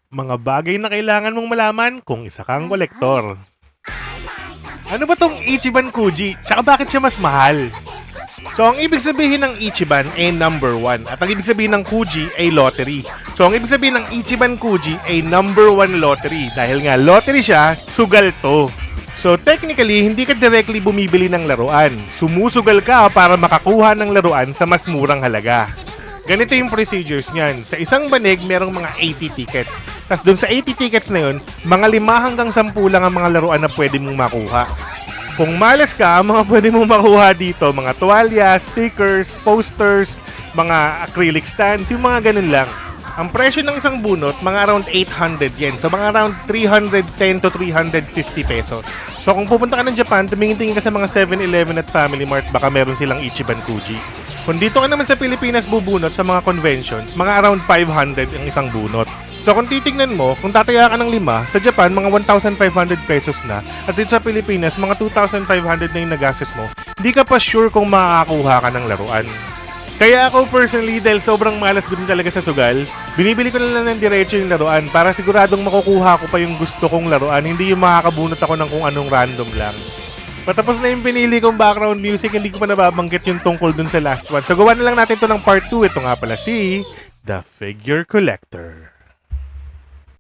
Mga bagay na kailangan mong malaman kung isa kang kolektor. Ano ba tong Ichiban Kuji? Tsaka bakit siya mas mahal? So, ang ibig sabihin ng Ichiban ay number 1 at ang ibig sabihin ng Kuji ay lottery. So, ang ibig sabihin ng Ichiban Kuji ay number 1 lottery dahil nga lottery siya, sugal to. So, technically, hindi ka directly bumibili ng laruan. Sumusugal ka para makakuha ng laruan sa mas murang halaga. Ganito yung procedures niyan. Sa isang banig, merong mga 80 tickets. Tapos doon sa 80 tickets na yun, mga 5 hanggang 10 lang ang mga laruan na pwede mong makuha. Kung malas ka, ang mga pwede mong makuha dito, mga tuwalya, stickers, posters, mga acrylic stands, yung mga ganun lang. Ang presyo ng isang bunot, mga around 800 yen. So, mga around 310 to 350 pesos. So, kung pupunta ka ng Japan, tumingin-tingin ka sa mga 7-Eleven at Family Mart, baka meron silang Ichiban Kuji. Kung dito ka naman sa Pilipinas bubunot sa mga conventions, mga around 500 ang isang bunot. So, kung titignan mo, kung tataya ka ng 5, sa Japan, mga 1,500 pesos na. At dito sa Pilipinas, mga 2,500 na yung nagastos mo. Hindi ka pa sure kung makakakuha ka ng laruan. Kaya ako personally, dahil sobrang malas ko din talaga sa sugal, binibili ko na lang ng diretso yung laruan para siguradong makukuha ko pa yung gusto kong laruan, hindi yung makakabunot ako ng kung anong random lang. Patapos na yung pinili kong background music, hindi ko pa nababanggit yung tungkol dun sa last one. So gawa na lang natin to ng part 2. Ito nga pala si The Figure Collector.